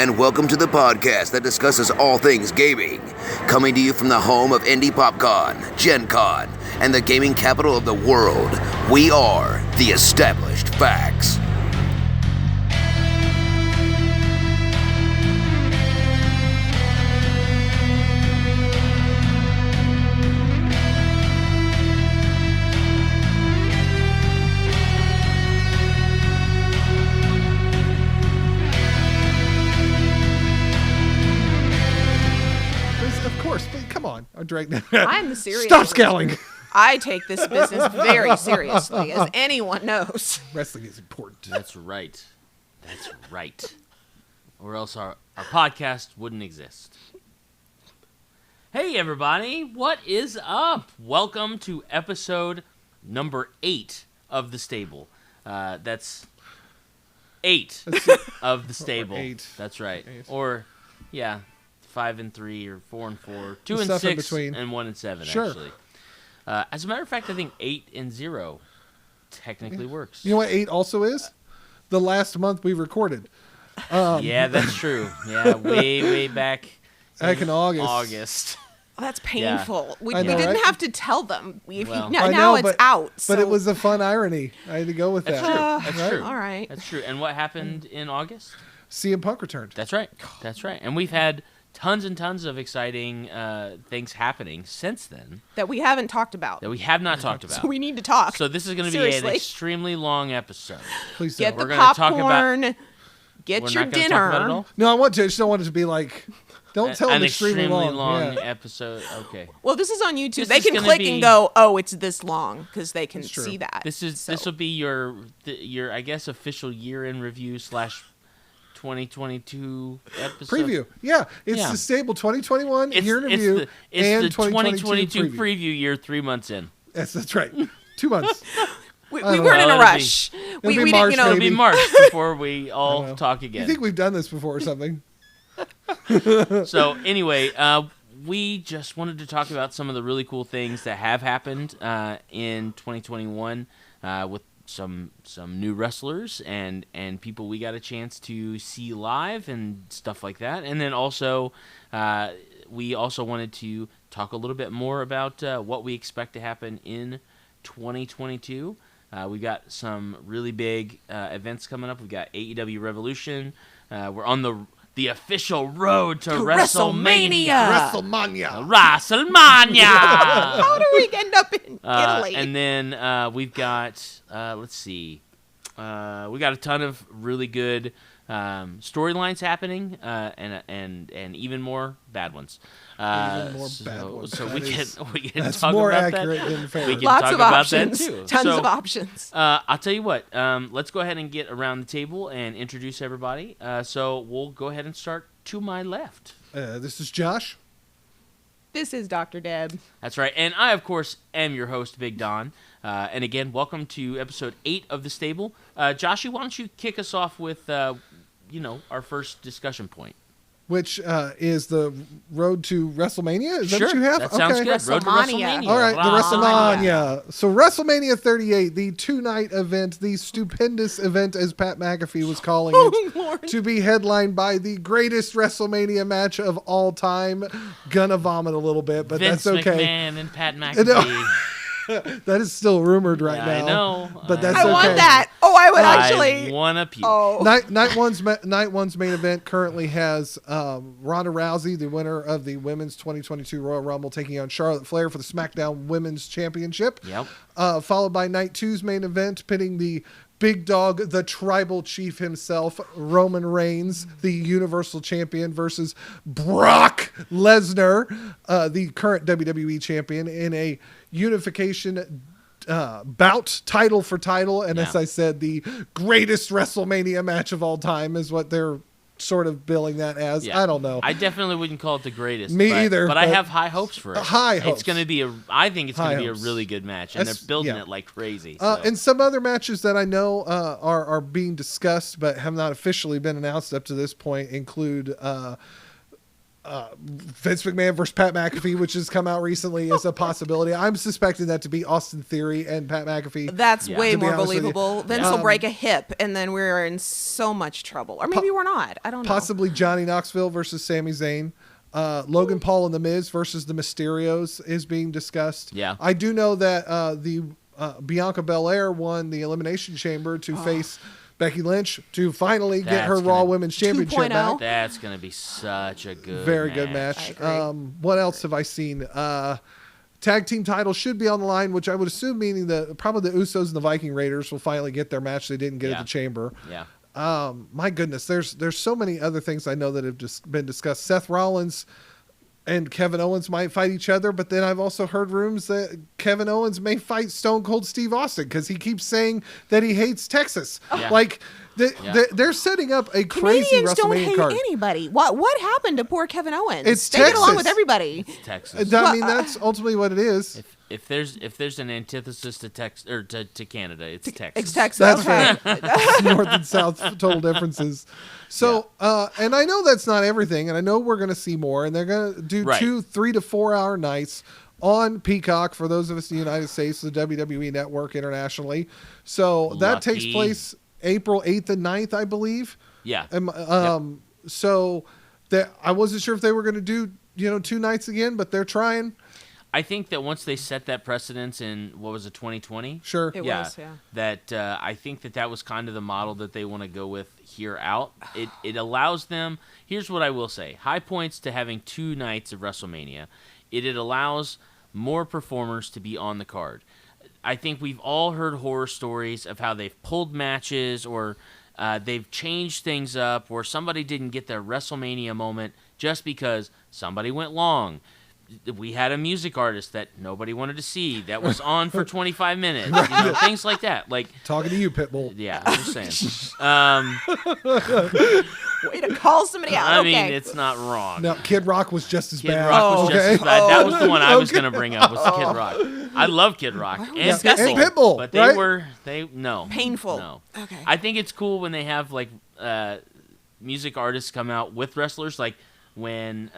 and welcome to the podcast that discusses all things gaming. Coming to you from the home of Indie PopCon, Gen Con, and the gaming capital of the world, we are the Established Facts. I'm the serious. Stop scowling. I take this business very seriously, as anyone knows. Wrestling is important. That's right. That's right. Or else our podcast wouldn't exist. Hey, everybody. What is up? Welcome to episode number 8 of The Stable. That's 8 of The Stable. 8. That's right. 8. Or, yeah. 5 and 3, or 4 and 4, 2 and Stuff 6, in between. and 1 and 7. Sure. Actually. As a matter of fact, I think 8 and 0 technically works. You know what 8 also is? The last month we recorded. Yeah, that's true. Yeah, way back in August. Oh, that's painful. Yeah. We I know, didn't right? have to tell them. Well, now it's out. But it was a fun irony. I had to go with That's that. true. That's true. All right. That's true. And what happened in August? CM Punk returned. That's right. That's right. And we've had tons and tons of exciting things happening since then That we haven't talked about. that we have not talked about. So we need to talk. So this is going to be Seriously. an extremely long episode. Please Get don't. the We're gonna talk popcorn. Get We're your not gonna dinner. talk about it all? No, I want to. I just don't want it to be like. Don't tell An them extremely long. Yeah. episode. Okay. Well, this is on YouTube. This They is can gonna click be- and go, "Oh, it's this long," because they can That's true. see that. This will be your I guess official year in review / 2022 episode. Preview. Yeah. It's Yeah. the Stable 2021 It's year in review and the 2022 preview year 3 months in. Yes, that's right. 2 months. We I don't weren't in know. a rush. be We March, didn't, It'll be maybe. March before we all talk You again. think we've done this before or something? So anyway, we just wanted to talk about some of the really cool things that have happened in 2021 with some new wrestlers and people we got a chance to see live and stuff like that. And then also, we also wanted to talk a little bit more about what we expect to happen in 2022. We got some really big events coming up. We got AEW Revolution. We're on the official road to WrestleMania. WrestleMania. How do we end up in Italy? And then we've got let's see, we got a ton of really good storylines happening, and even more bad ones. Even more bad ones. So we can That's talk more about accurate that. than fair. We can Lots talk of about options. that too. Tons So, of options. I'll tell you what. Let's go ahead and get around the table and introduce everybody. So we'll go ahead and start to my left. This is Josh. This is Dr. Deb. That's right. And I, of course, am your host, Big Don. And again, welcome to episode 8 of The Stable. Joshy, why don't you kick us off with, our first discussion point? Which is the road to WrestleMania? Is that Sure, what you have? that sounds good. Road to WrestleMania. WrestleMania. All right, the WrestleMania. WrestleMania. So WrestleMania 38, the 2-night event, the stupendous event, as Pat McAfee was calling it, Oh, Lord. to be headlined by the greatest WrestleMania match of all time. Gonna vomit a a little bit, but Vince that's okay. McMahon and Pat McAfee. That is still rumored right now. I know. But that's I okay. want that. Oh, I would actually. I want to puke. Oh. Night one's main event currently has Ronda Rousey, the winner of the Women's 2022 Royal Rumble, taking on Charlotte Flair for the SmackDown Women's Championship. Yep. Followed by night two's main event, pitting the big dog, the tribal chief himself, Roman Reigns, the Universal Champion, versus Brock Lesnar, the current WWE Champion, in a unification bout, title for title. And as Yeah. I said, the greatest WrestleMania match of all time is what they're sort of billing that as. Yeah. I don't know. I definitely wouldn't call it the greatest. Me but, either, But I but have high hopes for it. high hopes. It's going to be I think it's going High to be a hopes. really good match, and That's- they're building yeah. it like crazy. So. And some other matches that I know are being discussed but have not officially been announced up to this point include Vince McMahon versus Pat McAfee, which has come out recently, is a possibility. I'm suspecting that to be Austin Theory and Pat McAfee. That's Yeah. way To be more honest with you. believable. Vince will break a hip, and then we're in so much trouble. Or maybe we're not. I don't know. Possibly Johnny Knoxville versus Sami Zayn. Logan Paul and The Miz versus the Mysterios is being discussed. Yeah. I do know that the Bianca Belair won the Elimination Chamber to face Becky Lynch to finally get That's her Raw gonna- Women's Championship 2.0. back. That's going to be such a good Very good match. I agree. What else have I seen? Tag team title should be on the line, which I would assume meaning that probably the Usos and the Viking Raiders will finally get their match they didn't get Yeah. at the Chamber. Yeah. My goodness, there's so many other things I know that have just been discussed. Seth Rollins and Kevin Owens might fight each other, but then I've also heard rumors that Kevin Owens may fight Stone Cold Steve Austin because he keeps saying that he hates Texas. Yeah. Like Yeah. they're setting up a crazy Canadians don't WrestleMania hate card. anybody. What happened to poor Kevin Owens? It's they get along Texas. with everybody. Texas. I mean, that's ultimately what it is. If there's an antithesis to Texas or to Canada, it's Texas. It's Texas. That's okay. North and South total differences. So, and I know that's not everything, and I know we're going to see more, and they're going to do Right. 2 3 to 4 hour nights on Peacock for those of us in the United States, the WWE Network internationally. So that takes Lucky. place April 8th and 9th, I believe. Yeah. So that I wasn't sure if they were going to do 2 nights again, but they're trying. I think that once they set that precedence in, what was it, 2020? Sure. It was, yeah. That I think that was kind of the model that they want to go with here out. It allows them, here's what I will say, high points to having 2 nights of WrestleMania. It allows more performers to be on the card. I think we've all heard horror stories of how they've pulled matches or they've changed things up or somebody didn't get their WrestleMania moment just because somebody went long. We had a music artist that nobody wanted to see that was on for 25 minutes. Things like that. Like, Talking to you, Pitbull. yeah, I'm just saying. Way to call somebody out. I okay. mean, it's not wrong. No, Kid Rock was just as Kid bad. Rock was just as bad. That was the one I was Okay. going to bring up. Was Kid Rock. I love Kid Rock and discussing? And Pitbull, but right? no Painful. No. Okay. I think it's cool when they have like music artists come out with wrestlers, like when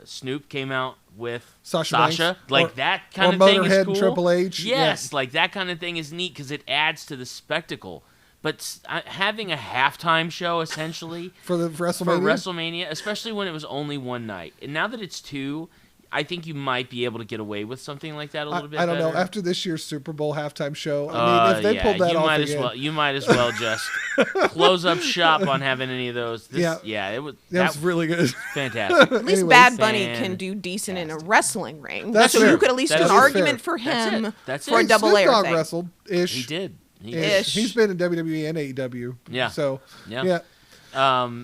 Snoop came out with Sasha Banks. like Or- that kind or of thing is Motorhead cool. and Triple H. Yes, like that kind of thing is neat because it adds to the spectacle. But having a halftime show essentially For WrestleMania. for WrestleMania, especially when it was only one night, and now that it's 2, I think you might be able to get away with something like that a little bit. I don't know. better. After this year's Super Bowl halftime show, I mean, if they pulled that you off might again, you might as well just close up shop on having any of those. It was that was really good. fantastic. At least Anyways. Bad Bunny can do decent in a wrestling ring. That's so fair. you could at least That do an is argument fair. for That's him it. That's for it. a double Snoop layer Dogg thing. wrestled ish. He did. He Ish. did. Ish. He's been in WWE and AEW. Yeah. So Yeah. yeah.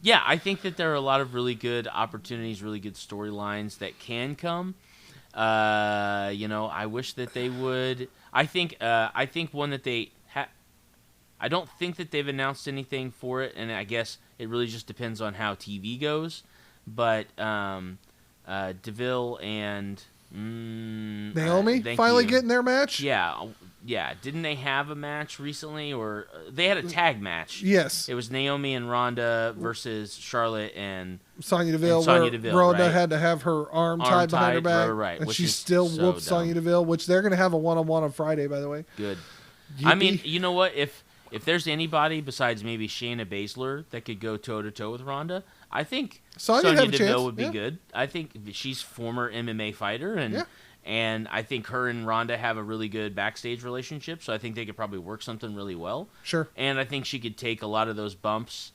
Yeah, I think that there are a lot of really good opportunities, really good storylines that can come. I wish that they would. I think one that they I don't think that they've announced anything for it, and I guess it really just depends on how TV goes. But DeVille and Naomi thank finally you. getting their match. Yeah. Didn't they have a match recently, or they had a tag match? Yes. It was Naomi and Ronda versus Charlotte and Sonya Deville. And Sonya where Deville, Ronda right. had to have her arm tied behind her tied, back, right, and which she is still so whooped Sonya dumb. Deville, which they're going to have a one-on-one on Friday, by the way. good. I mean, Yippee. you know what? If there's anybody besides maybe Shayna Baszler that could go toe to toe with Ronda, I think Sonya Sonya have a Deville chance, would be yeah. good. I think she's former MMA fighter, and Yeah. and I think her and Ronda have a really good backstage relationship. So I think they could probably work something really well. Sure. And I think she could take a lot of those bumps,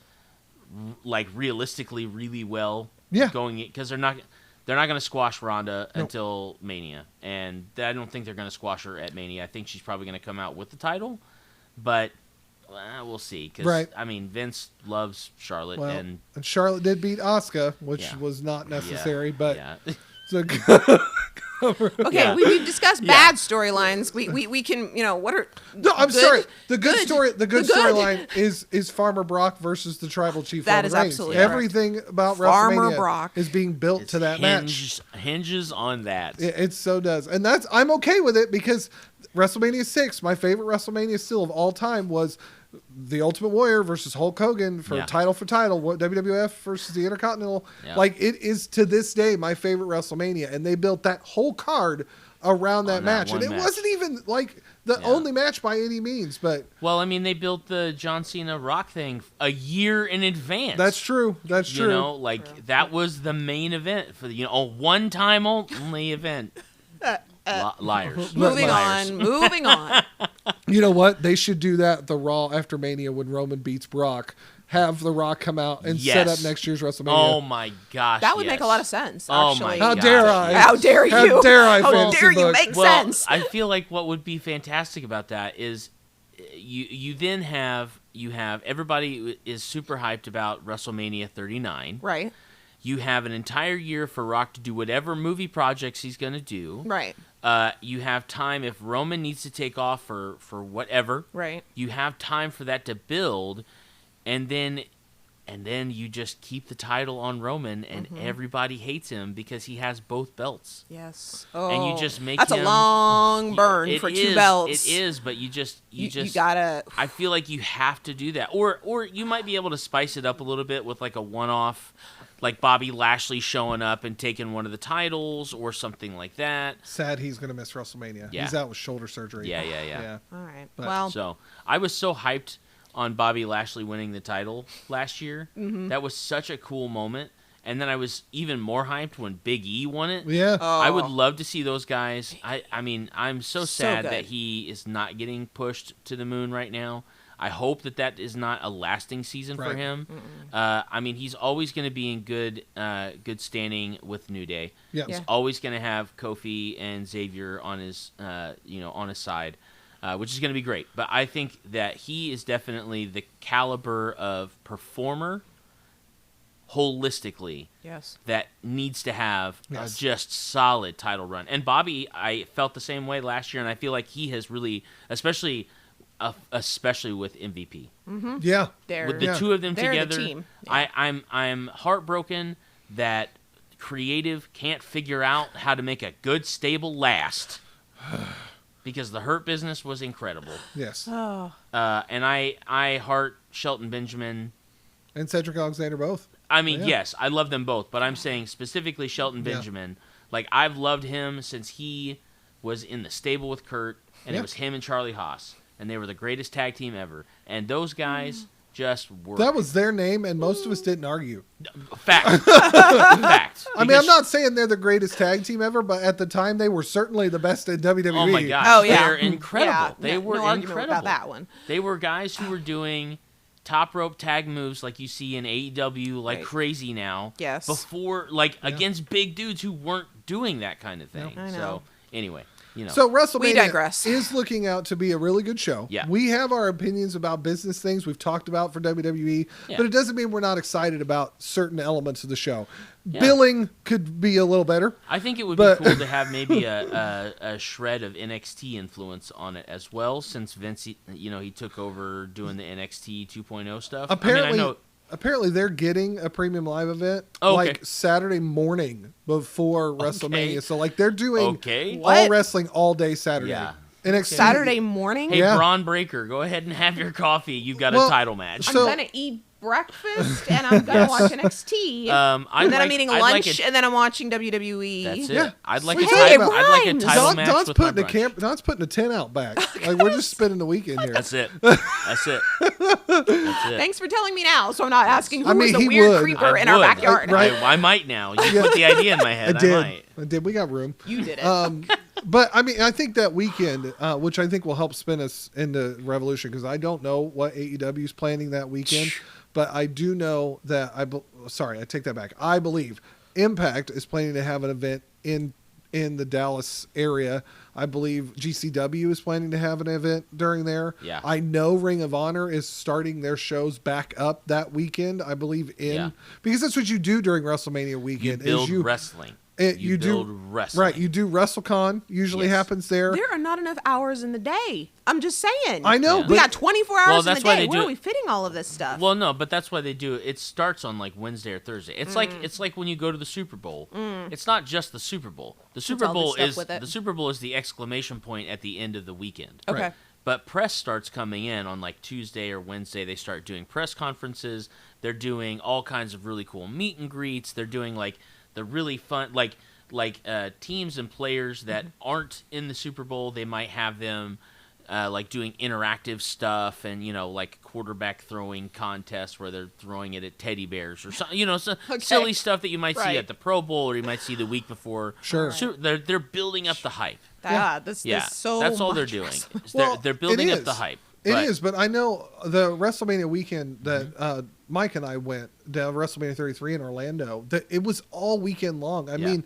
like realistically, really well. Yeah. Going because they're not going to squash Ronda until Mania, and I don't think they're going to squash her at Mania. I think she's probably going to come out with the title, but we'll see. Cause, Right. I mean, Vince loves Charlotte, Well, and and Charlotte did beat Asuka, which Yeah. was not necessary, yeah, but yeah. it's Okay, Yeah. we've discussed Yeah. bad storylines. We can what are no, I'm good- sorry. The good good- story, the good the good. storyline is Farmer Brock versus the Tribal Chief. That Roman is Reigns. absolutely correct. Everything about Farmer WrestleMania Brock. is being built to that match. hinges on that. It so does, and I'm okay with it because WrestleMania 6, my favorite WrestleMania still of all time, was The Ultimate Warrior versus Hulk Hogan for title, WWF versus the Intercontinental. Yeah. Like, it is to this day my favorite WrestleMania, and they built that whole card around that match, and it wasn't even like the only match by any means. But well, I mean, they built the John Cena Rock thing a year in advance. That's true. That's true. You know, like that was the main event for the a one-time only event. Liars. Moving on. You know what? They should do that the Raw after Mania when Roman beats Brock. Have The Rock come out and set up next year's WrestleMania. Oh my gosh, that would make a lot of sense. Oh actually. my How gosh. dare I? How dare you? How dare I? How dare you book. make Well, sense? I feel like what would be fantastic about that is you then have everybody is super hyped about WrestleMania 39. Right. You have an entire year for Rock to do whatever movie projects he's going to do. Right. You have time if Roman needs to take off for whatever. Right. You have time for that to build, and then you just keep the title on Roman, and everybody hates him because he has both belts. Yes. And you just make that's him, a long burn for two belts. It is, but you gotta. I feel like you have to do that, or you might be able to spice it up a little bit with like a one-off, like Bobby Lashley showing up and taking one of the titles or something like that. Sad he's going to miss WrestleMania. Yeah. He's out with shoulder surgery. Yeah. All right. But- Well, So I was so hyped on Bobby Lashley winning the title last year. Mm-hmm. That was such a cool moment. And then I was even more hyped when Big E won it. Yeah. I would love to see those guys. I mean, I'm so sad good. that he is not getting pushed to the moon right now. I hope that is not a lasting season for Right. him. I mean, he's always going to be in good standing with New Day. Yeah. He's always going to have Kofi and Xavier on his on his side, which is going to be great. But I think that he is definitely the caliber of performer, holistically, yes. that needs to have Yes. a just solid title run. And Bobby, I felt the same way last year, and I feel like he has really, especially with MVP. Yeah. With the two of them they're together, the team. Yeah. I'm heartbroken that creative can't figure out how to make a good stable last because the Hurt Business was incredible. Yes. Oh. And I heart Shelton Benjamin. And Cedric Alexander both. I mean, Yeah. yes, I love them both, but I'm saying specifically Shelton Benjamin. Like, I've loved him since he was in the stable with Kurt, and it was him and Charlie Haas, and they were the greatest tag team ever. And those guys just were. That was their name, and most of us didn't argue. Fact. Fact. I mean, I'm not saying they're the greatest tag team ever, but at the time, they were certainly the best in WWE. Oh, my gosh. Oh, yeah. They're incredible. Yeah, They were no argument incredible. about that one. They were guys who were doing top rope tag moves like you see in AEW like Right. crazy now. Yes. Before, like, against big dudes who weren't doing that kind of thing. I know. So, anyway, you know. So WrestleMania We digress. is looking out to be a really good show. Yeah. We have our opinions about business things we've talked about for WWE, Yeah. but it doesn't mean we're not excited about certain elements of the show. Yeah. Billing could be a little better. I think it would But- be cool to have maybe a shred of NXT influence on it as well, since Vince, he took over doing the NXT 2.0 stuff. Apparently they're getting a premium live event Oh, okay. like Saturday morning before WrestleMania. So like they're doing Okay. all What? wrestling all day Saturday. Yeah. NXT Saturday morning? Hey, Yeah. Braun Breaker, go ahead and have your coffee. You've got Well, a title match. so- I'm going to eat breakfast, and I'm going to watch NXT. and then I'm eating lunch, and then I'm watching WWE. That's it. Yeah. I'd like Hey, I'd like a rhymes. title match Don's with my putting brunch. Don's putting a tent out back. Like we're just spending the weekend here. That's it. That's it. That's it. Thanks for telling me now, so I'm not asking who I mean, was the he weird would. creeper I in our would. backyard. Right. I might now. You put the idea in my head. I did. We got room. You did it. But I mean, I think that weekend, which I think will help spin us into Revolution, because I don't know what AEW is planning that weekend, but I do know that I take that back. I believe Impact is planning to have an event in the Dallas area. I believe GCW is planning to have an event during there. Yeah. I know Ring of Honor is starting their shows back up that weekend. I believe because that's what you do during WrestleMania You weekend. build is wrestling. you build do wrestling. right. You do WrestleCon usually Yes. happens there. There are not enough hours in the day. I'm just saying. I know, Yeah. We but got 24 hours Well, in the that's why day. they Where do are we fitting all of this stuff? Well, no, but that's why they do it. It starts on like Wednesday or Thursday. It's like when you go to the Super Bowl. It's not just the Super Bowl. The Super all this Bowl stuff is with it. the Super Bowl is the exclamation point at the end of the weekend. okay. right. But press starts coming in on like Tuesday or Wednesday. They start doing press conferences. They're doing all kinds of really cool meet and greets. They're doing like the really fun, like teams and players that aren't in the Super Bowl. They might have them like doing interactive stuff and, like quarterback throwing contests where they're throwing it at teddy bears or something, silly stuff that you might see at the Pro Bowl or you might see the week before. Sure. So they're building up the hype. That's all they're doing. They're building up the hype. It is, but I know the WrestleMania weekend that Mike and I went to WrestleMania 33 in Orlando, that it was all weekend long. I mean,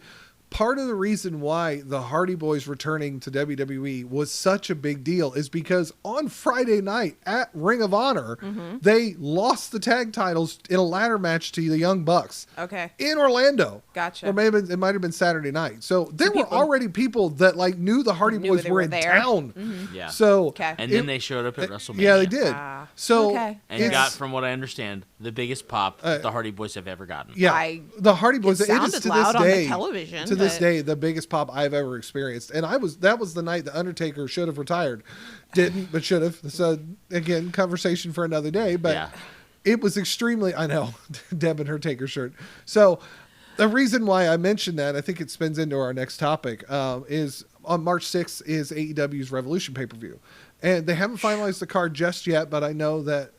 part of the reason why the Hardy Boys returning to WWE was such a big deal is because on Friday night at Ring of Honor, they lost the tag titles in a ladder match to the Young Bucks. Okay. In Orlando. Gotcha. Or maybe it might have been Saturday night. So there were already people that like knew the Hardy Boys were in town. Yeah. So and then they showed up at WrestleMania. Yeah, they did. So and got, from what I understand, the biggest pop the Hardy Boys have ever gotten. Yeah. The Hardy Boys, it is to this day, television, to this day, the biggest pop I've ever experienced. And that was the night the Undertaker should have retired. Didn't, but should have. So again, conversation for another day. But it was extremely, I know, Deb and her Taker shirt. So the reason why I mentioned that, I think it spins into our next topic, is on March 6th is AEW's Revolution pay-per-view. And they haven't finalized the card just yet, but I know that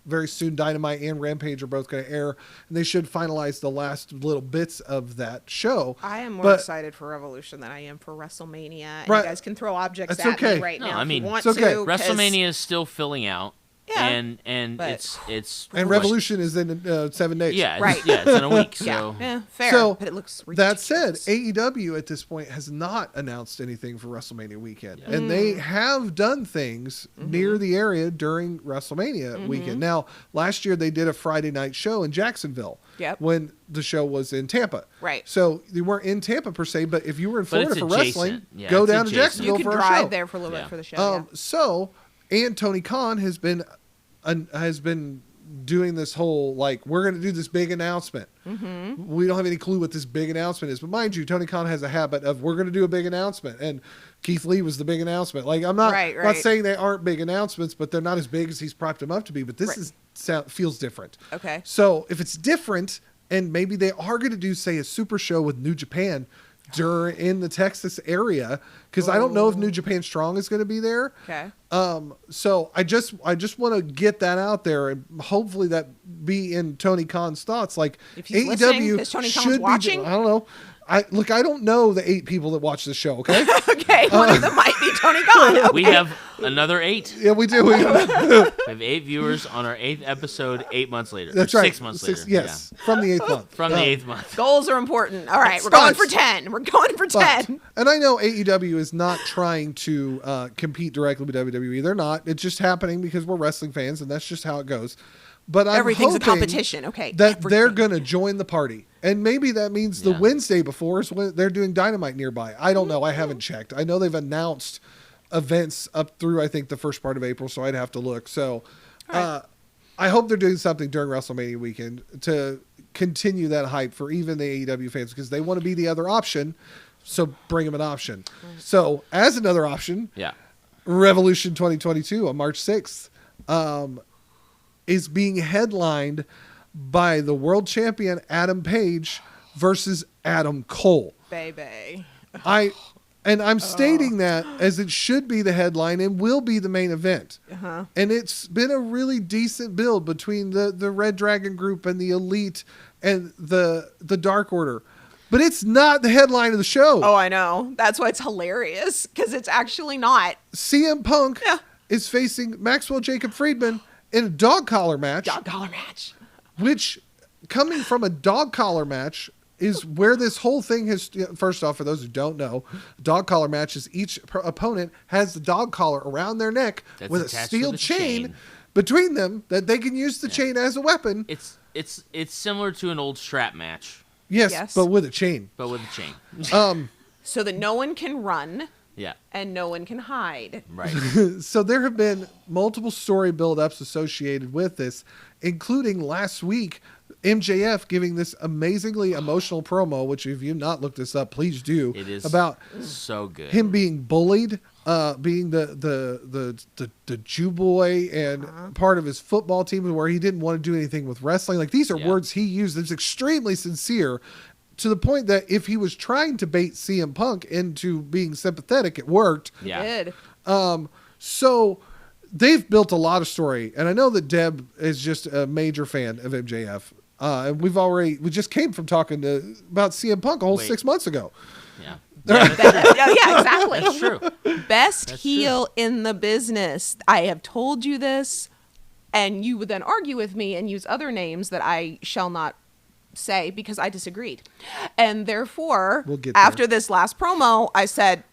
very soon Dynamite and Rampage are both going to air, and they should finalize the last little bits of that show. I am more excited for Revolution than I am for WrestleMania. And you guys can throw objects at me right now if you want to. WrestleMania is still filling out. Yeah, and it's and Revolution is in 7 days. Yeah, it's in a week. So fair. So but it looks ridiculous. That said, AEW at this point has not announced anything for WrestleMania weekend, and they have done things near the area during WrestleMania weekend. Now, last year they did a Friday night show in Jacksonville. When the show was in Tampa. Right. So you weren't in Tampa per se, but if you were in Florida for wrestling, Yeah, go down to Jacksonville for a show. You could drive there for a little bit for the show. And Tony Khan has been doing this whole, like, we're going to do this big announcement. We don't have any clue what this big announcement is. But mind you, Tony Khan has a habit of, we're going to do a big announcement. And Keith Lee was the big announcement. Like, I'm not saying they aren't big announcements, but they're not as big as he's propped them up to be. But this feels different. Okay. So if it's different, and maybe they are going to do, say, a super show with New Japan in the Texas area, because I don't know if New Japan Strong is going to be there. Okay. So I just want to get that out there, and hopefully that be in Tony Khan's thoughts. Like, if he's AEW is Tony Khan should watching? be. I don't know. I don't know the 8 people that watch this show. Okay. Okay. One of them might be Tony Khan. Okay. We have another 8. Yeah, we do. We have 8 viewers on our 8th episode 8 months later. That's right. 6 months later. Yes. From the 8th month. From the 8th month. Goals are important. All right. We're going for 10. We're going for 10. And I know AEW is not trying to compete directly with WWE. They're not. It's just happening because we're wrestling fans, and that's just how it goes. But I'm everything's hoping a competition. Okay. That they're going to join the party. And maybe that means the Wednesday before is when they're doing Dynamite nearby. I don't know. I haven't checked. I know they've announced events up through, I think, the first part of April, so I'd have to look. So I hope they're doing something during WrestleMania weekend to continue that hype for even the AEW fans, because they want to be the other option. So bring them an option. So as another option, Revolution 2022 on March 6th is being headlined by the world champion Adam Page versus Adam Cole. Baby. I'm stating that as it should be the headline and will be the main event. And it's been a really decent build between the Red Dragon group and the Elite and the Dark Order. But it's not the headline of the show. Oh, I know. That's why it's hilarious, because it's actually not. CM Punk is facing Maxwell Jacob Friedman in a dog collar match. Dog collar match. Which, coming from a dog collar match, is where this whole thing has. First off, for those who don't know, dog collar matches, each opponent has the dog collar around their neck with a steel chain between them that they can use the chain as a weapon. It's similar to an old strap match. Yes, but with a chain. So that no one can run. Yeah. And no one can hide. Right. So there have been multiple story build-ups associated with this, including last week, MJF giving this amazingly emotional promo, which if you've not looked this up, please do. It is about so good. Him being bullied, being the Jew boy and part of his football team where he didn't want to do anything with wrestling. Like, these are words he used that's extremely sincere, to the point that if he was trying to bait CM Punk into being sympathetic, it worked. Yeah. It did. So they've built a lot of story, and I know that Deb is just a major fan of MJF. And we just came from talking about CM Punk a whole 6 months ago. Yeah. Yeah, exactly. That's true. Best heel in the business. I have told you this, and you would then argue with me and use other names that I shall not say because I disagreed. And therefore, after this last promo, I said,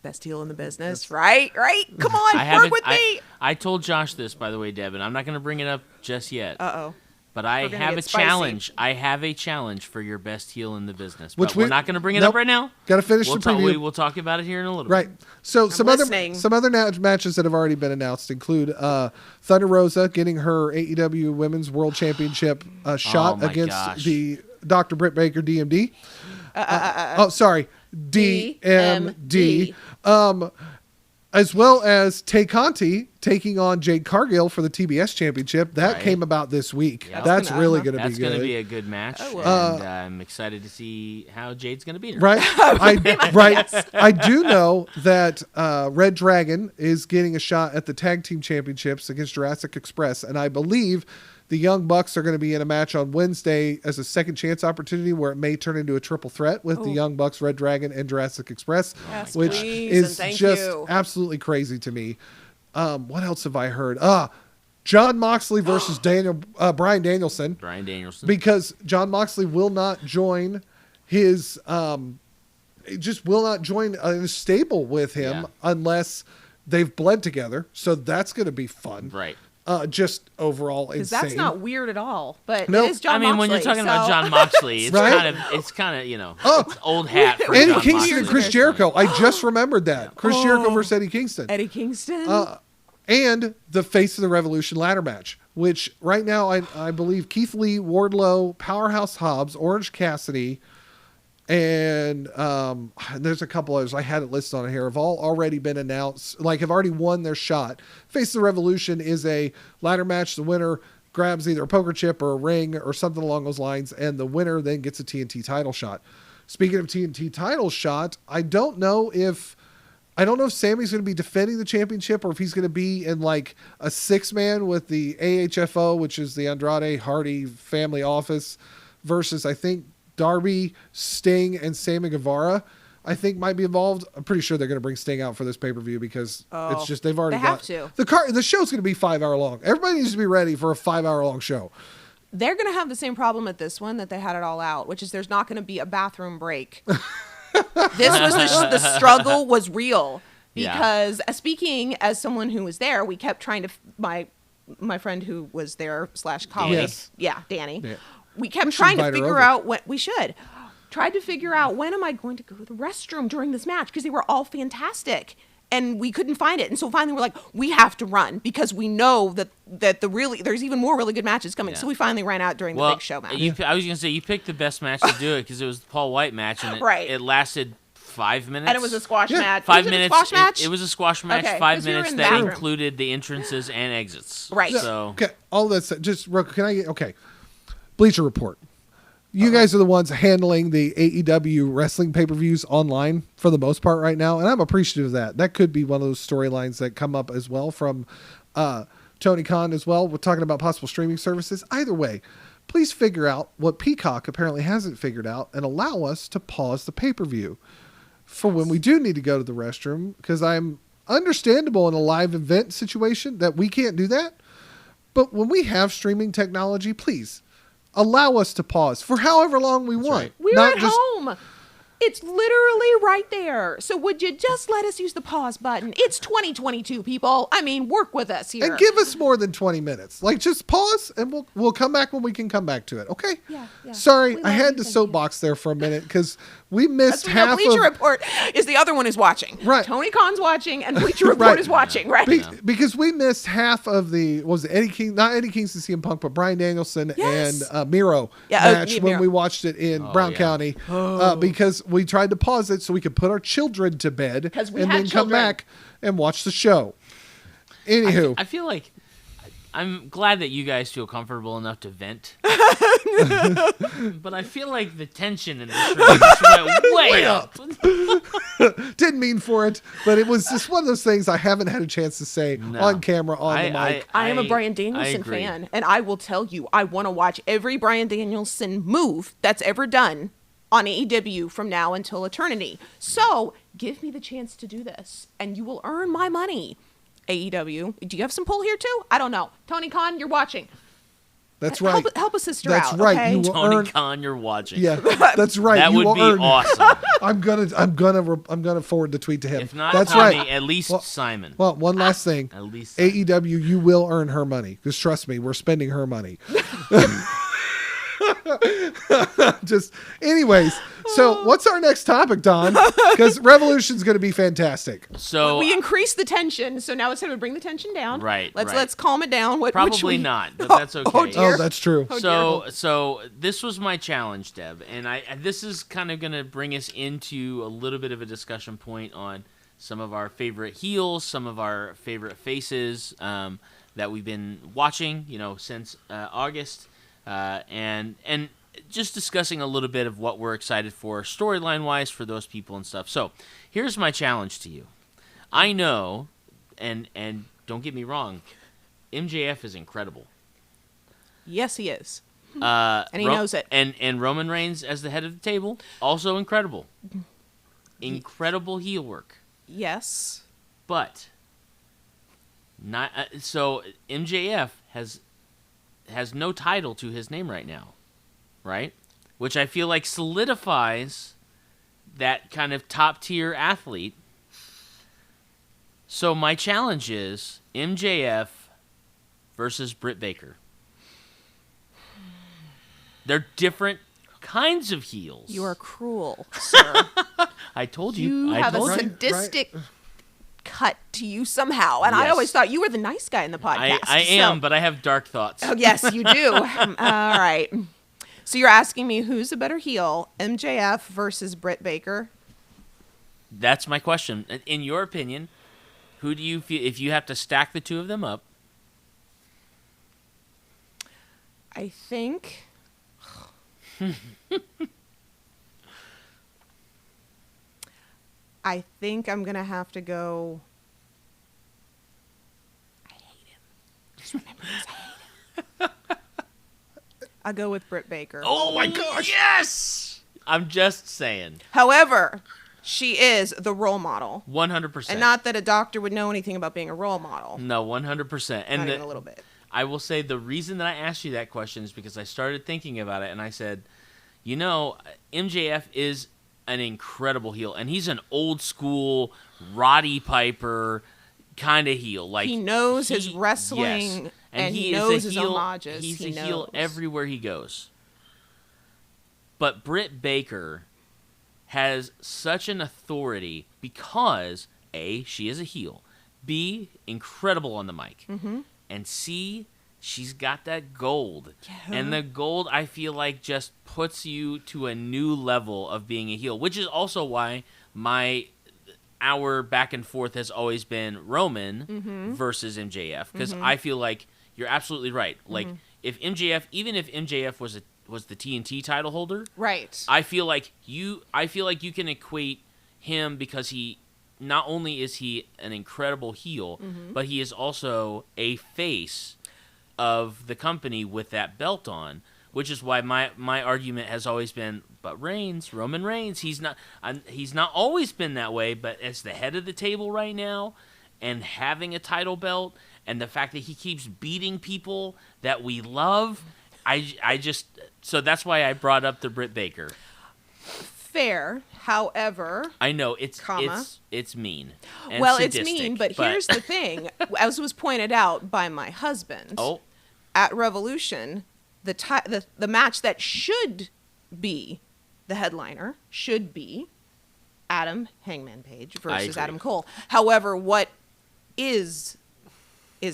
best heel in the business, right? Come on, work with me. I told Josh this, by the way, Deb, and I'm not going to bring it up just yet. Uh-oh. But I have a challenge. I have a challenge for your best heel in the business. Which we're not going to bring it up right now. Got to finish the preview. We'll talk about it here in a little bit. Right. So some other matches that have already been announced include Thunder Rosa getting her AEW Women's World Championship shot against the Dr. Britt Baker DMD. DMD. As well as Tay Conti taking on Jade Cargill for the TBS Championship. That came about this week. Yep. That's really going to be good. That's going to be a good match. And I'm excited to see how Jade's going to beat her. Right. I do know that Red Dragon is getting a shot at the Tag Team Championships against Jurassic Express. And I believe the Young Bucks are going to be in a match on Wednesday as a second chance opportunity where it may turn into a triple threat with the Young Bucks, Red Dragon, and Jurassic Express, which is just absolutely crazy to me. What else have I heard? John Moxley versus Bryan Danielson. Because John Moxley will not join his just will not join a stable with him unless they've bled together. So that's going to be fun. Right. Just overall insane. Because that's not weird at all, but it is John Moxley. When you're talking about John Moxley, it's kind of it's old hat for Eddie John Kingston Moxley. and Chris Jericho. I just remembered that. Chris Jericho versus Eddie Kingston. And the Face of the Revolution ladder match, which right now I believe Keith Lee, Wardlow, Powerhouse Hobbs, Orange Cassidy, and there's a couple others. I had it listed on here. Have all already been announced. Have already won their shot. Face of the Revolution is a ladder match. The winner grabs either a poker chip or a ring or something along those lines, and the winner then gets a TNT title shot. Speaking of TNT title shot, I don't know if Sammy's going to be defending the championship or if he's going to be in a 6-man with the AHFO, which is the Andrade Hardy family office, versus I think Darby, Sting, and Sammy Guevara, I think might be involved. I'm pretty sure they're going to bring Sting out for this pay-per-view because it's just they've already got to. The show's going to be 5 hour long. Everybody needs to be ready for a 5 hour long show. They're going to have the same problem at this one that they had it All Out, which is there's not going to be a bathroom break. This was the struggle was real because speaking as someone who was there, we kept trying to my friend who was there / colleague, Danny. Yeah. We kept trying to figure out when am I going to go to the restroom during this match because they were all fantastic and we couldn't find it. And so finally we're like, we have to run because we know that there's even more really good matches coming. Yeah. So we finally ran out during the big show match. I was going to say you picked the best match to do it because it was the Paul White match and it lasted 5 minutes. And it was a squash match. 5 minutes. A squash match? It was a squash match. Okay, 5 minutes that included the entrances and exits. Right. So okay, all that's just can I get Bleacher Report. You guys are the ones handling the AEW wrestling pay-per-views online for the most part right now, and I'm appreciative of that. That could be one of those storylines that come up as well from Tony Khan as well. We're talking about possible streaming services. Either way, please figure out what Peacock apparently hasn't figured out and allow us to pause the pay-per-view for when we do need to go to the restroom, because I'm understandable in a live event situation that we can't do that. But when we have streaming technology, please allow us to pause for however long we want. Right. We're at home. It's literally right there. So would you just let us use the pause button? It's 2022, people. I mean, work with us here. And give us more than 20 minutes. Like, just pause, and we'll come back when we can come back to it, okay? Yeah. Sorry, We I love had you, to thank soapbox there for a minute, because we missed That's half Bleacher of... Report is the other one who's watching. Right. Tony Khan's watching, and Bleacher Report is watching, right? Because we missed half of the, what was it, Eddie King, not Eddie Kingston CM Punk, but Brian Danielson Yes. and Miro match when Miro. we watched it in Brown County, because we tried to pause it so we could put our children to bed and we had then come children. back and watch the show. Anywho. I feel like I'm glad that you guys feel comfortable enough to vent. But I feel like the tension in this room just went way up. Didn't mean for it, but it was just one of those things I haven't had a chance to say on camera, on the mic. I am a Brian Danielson fan, and I will tell you, I want to watch every Brian Danielson move that's ever done on AEW from now until eternity. So give me the chance to do this, and you will earn my money. AEW. Do you have some pull here too? I don't know. Tony Khan, you're watching. That's right. Help a sister That's out. right. Okay? You will Tony Khan, you're watching. Yeah, that's right. That you would will be earn. awesome. I'm gonna forward the tweet to him. If not that's Tony, right. at least Well- Simon. Well, one last thing. At least Simon. AEW, you will earn her money. Because trust me, we're spending her money. Just, anyways. So, what's our next topic, Don? Because Revolution's going to be fantastic. So we increased the tension, so now it's time to bring the tension down. Right, Let's calm it down. probably not, but that's okay. Oh, dear. Oh, that's true. So this was my challenge, Deb, and this is kind of going to bring us into a little bit of a discussion point on some of our favorite heels, some of our favorite faces that we've been watching, since August, and just discussing a little bit of what we're excited for storyline wise for those people and stuff. So here's my challenge to you. I know, and don't get me wrong, MJF is incredible. Yes, he is. And he knows it. And Roman Reigns as the head of the table, also incredible. Incredible heel work. Yes. But not so MJF has no title to his name right now, right? Which I feel like solidifies that kind of top tier athlete. So my challenge is MJF versus Britt Baker. They're different kinds of heels. You are cruel, sir. I told you. You I have a told you. sadistic cut to you somehow, and I Yes. always thought you were the nice guy in the podcast. I am, but I have dark thoughts. Oh, yes, you do. All right. So you're asking me who's a better heel, MJF versus Britt Baker? That's my question. In your opinion, who do you feel, if you have to stack the two of them up? I think. I think I'm gonna have to go. I hate him. Just remember this. I hate him. I'll go with Britt Baker. Oh my gosh! Yes. I'm just saying. However, she is the role model, 100%. and not that a doctor would know anything about being a role model. No, 100%. And Not even a little bit. I will say the reason that I asked you that question is because I started thinking about it, and I said, MJF is an incredible heel, and he's an old school Roddy Piper kind of heel. Like He knows his wrestling, yes. and he is knows a his heel, homages. He's He a heel knows. everywhere he goes. But Britt Baker has such an authority because A, she is a heel, B, incredible on the mic, and C, she's got that gold. Yeah. And the gold, I feel like, just puts you to a new level of being a heel, which is also why our back and forth has always been Roman versus MJF, because I feel like you're absolutely right. Like, if MJF was the TNT title holder, Right. I feel like you can equate him, because he not only is he an incredible heel, but he is also a face of the company with that belt on, which is why my argument has always been, but Roman Reigns, he's not always been that way, but as the head of the table right now and having a title belt and the fact that he keeps beating people that we love, I just, so that's why I brought up the Britt Baker. fair. However, I know it's Comma. it's mean. And well, sadistic, it's mean, but here's the thing. As was pointed out by my husband, at Revolution, the match that should be the headliner should be Adam Hangman Page versus Adam Cole. However, what is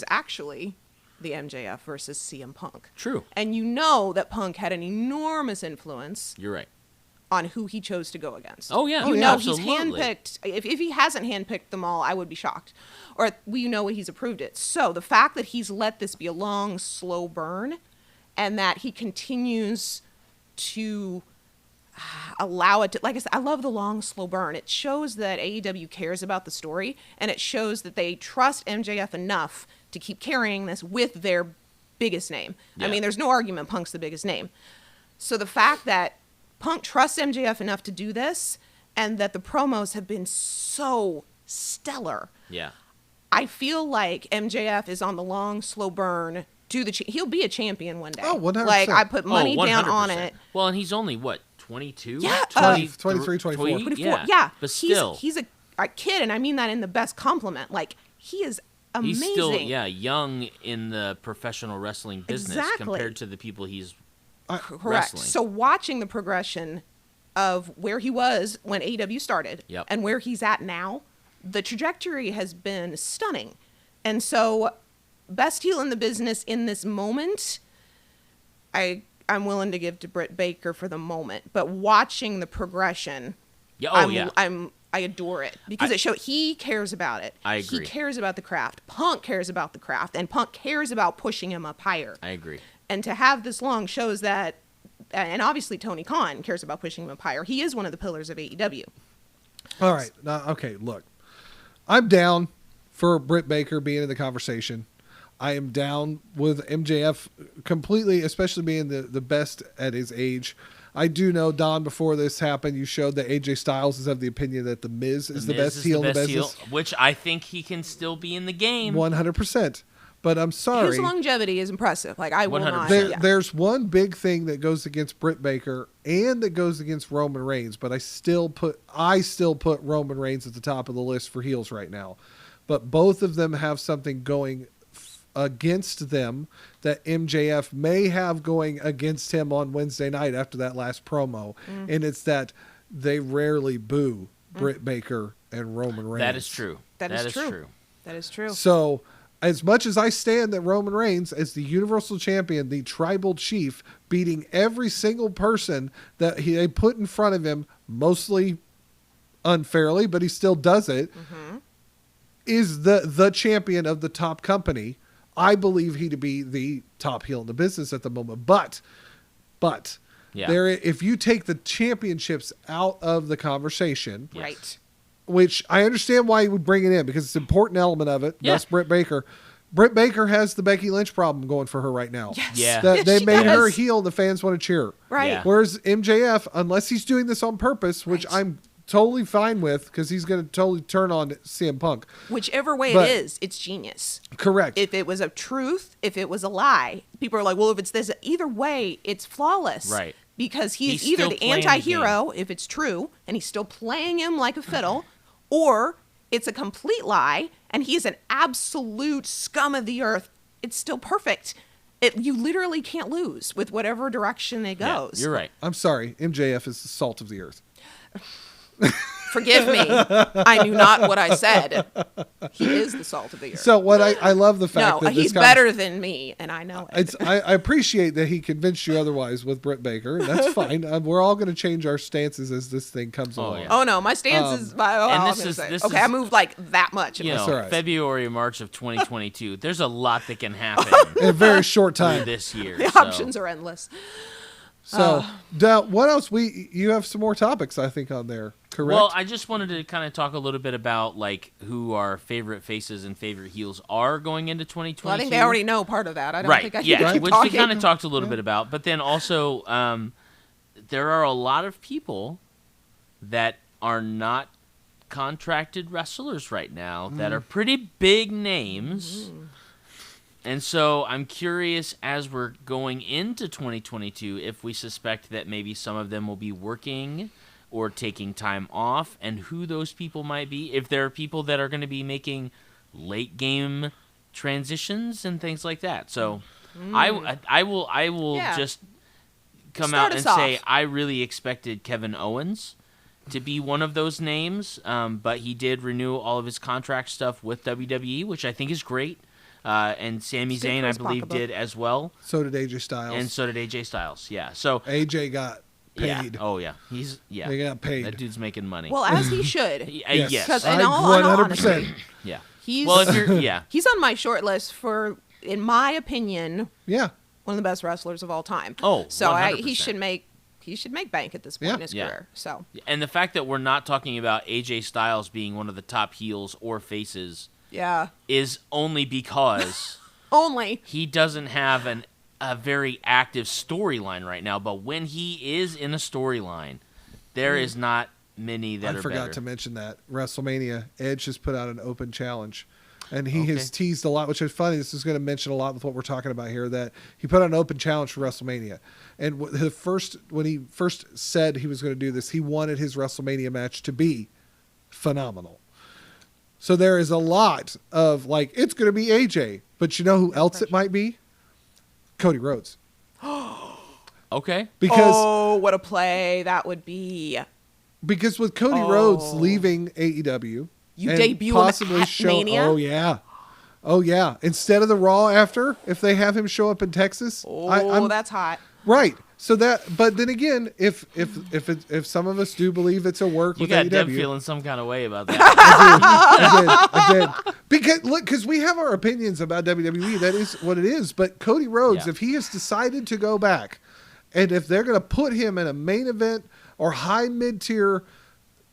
actually the MJF versus CM Punk. True. And you know that Punk had an enormous influence. You're right. On who he chose to go against. Oh, yeah. You know absolutely. he's handpicked. If he hasn't handpicked them all, I would be shocked. Or we know he's approved it. So the fact that he's let this be a long, slow burn and that he continues to allow it to, like I said, I love the long, slow burn. It shows that AEW cares about the story, and it shows that they trust MJF enough to keep carrying this with their biggest name. Yeah. I mean, there's no argument Punk's the biggest name. So the fact that Punk trusts MJF enough to do this, and that the promos have been so stellar. Yeah. I feel like MJF is on the long, slow burn to the he'll be a champion one day. Oh, 100%. Like, I put money down 100%. on it. Well, and he's only, what, 22? Yeah, 23, 24. 24. Yeah. But still. He's a kid, and I mean that in the best compliment. Like, he is amazing. He's still, young in the professional wrestling business compared to the people he's Correct. wrestling. So watching the progression of where he was when AEW started and where he's at now, the trajectory has been stunning. And so best heel in the business in this moment, I'm willing to give to Britt Baker for the moment. But watching the progression, I adore it because it shows he cares about it. I agree. He cares about the craft. Punk cares about the craft, and Punk cares about pushing him up higher. I agree. And to have this long shows that, and obviously Tony Khan cares about pushing him up higher. He is one of the pillars of AEW. All right. Okay, look. I'm down for Britt Baker being in the conversation. I am down with MJF completely, especially being the best at his age. I do know, Don, before this happened, you showed that AJ Styles is of the opinion that The Miz is the best heel in the business. Which I think he can still be in the game. 100%. But I'm sorry. His longevity is impressive. Like, I will 100%. not. There's one big thing that goes against Britt Baker and that goes against Roman Reigns, but I still put Roman Reigns at the top of the list for heels right now. But both of them have something going against them that MJF may have going against him on Wednesday night after that last promo. And it's that they rarely boo Britt Baker and Roman Reigns. That is true. That is true. That is true. So as much as I stand that Roman Reigns as the Universal Champion, the Tribal Chief, beating every single person that they put in front of him, mostly unfairly, but he still does it, is the champion of the top company. I believe he to be the top heel in the business at the moment. But if you take the championships out of the conversation, Right. which I understand why you would bring it in because it's an important element of it. Yeah. That's Britt Baker. Britt Baker has the Becky Lynch problem going for her right now. Yes. Yeah. That they She made her does. heel and the fans want to cheer. Right. Yeah. Whereas MJF, unless he's doing this on purpose, which Right. I'm totally fine with because he's going to totally turn on CM Punk. Whichever way But- it is, it's genius. Correct. If it was a truth, if it was a lie, people are like, well, if it's this, either way, it's flawless. Right. Because he's He's either still the playing the anti-hero, if it's true, and he's still playing him like a fiddle, or it's a complete lie, and he's an absolute scum of the earth. It's still perfect. You literally can't lose with whatever direction it Yeah, goes. you're right. I'm sorry. MJF is the salt of the earth. Forgive me. I knew not what I said. He is the salt of the earth. So what I love the fact no, that he's better than me, and I know it. I appreciate that he convinced you otherwise with Britt Baker. And that's fine. We're all going to change our stances as this thing comes along. yeah. Oh no, my stance is. Okay, I moved like that much. You know, all right. February, March of 2022. There's a lot that can happen In a very short through time. this year. The so. options are endless. So, what else? You have some more topics, I think, on there, correct? Well, I just wanted to kind of talk a little bit about like who our favorite faces and favorite heels are going into 2022. Well, I think they already know part of that. I don't Right. think I need Yeah. to keep Which talking. we kind of talked a little bit about, but then also there are a lot of people that are not contracted wrestlers right now that are pretty big names. And so I'm curious as we're going into 2022 if we suspect that maybe some of them will be working or taking time off, and who those people might be. If there are people that are going to be making late game transitions and things like that. So I will just come Start out and us say off. I really expected Kevin Owens to be one of those names, but he did renew all of his contract stuff with WWE, which I think is great. And Sami It's good Zayn, for I his believe, pocketbook. did as well. So did AJ Styles. And so did AJ Styles. Yeah. So AJ got paid. yeah. Oh yeah. They got paid. That dude's making money. Well, as he should. Yes. 'Cause I in all 100%. honesty, Yeah. he's Well, if you're he's on my short list for, in my opinion, Yeah. one of the best wrestlers of all time. Oh, so 100%. he should make bank at this point in his career. So And the fact that we're not talking about AJ Styles being one of the top heels or faces yeah, is only because only he doesn't have a very active storyline right now. But when he is in a storyline, there is not many that I are forgot better. to mention that WrestleMania, Edge has put out an open challenge, and he Okay. has teased a lot, which is funny. This is going to mention a lot with what we're talking about here. That he put out an open challenge for WrestleMania, and when he first said he was going to do this, he wanted his WrestleMania match to be phenomenal. So there is a lot of like it's going to be AJ, but you know who else it might be? Cody Rhodes, Okay. because what a play that would be. Because with Cody Rhodes leaving AEW, You and debut possibly at show. Mania? Oh yeah. Instead of the Raw after, if they have him show up in Texas, I'm That's hot. right. So that, but then again, if some of us do believe it's a work You with got AEW, Deb feeling some kind of way about that. I did. Because we have our opinions about WWE. That is what it is. But Cody Rhodes, Yeah. if he has decided to go back, and if they're going to put him in a main event or high mid-tier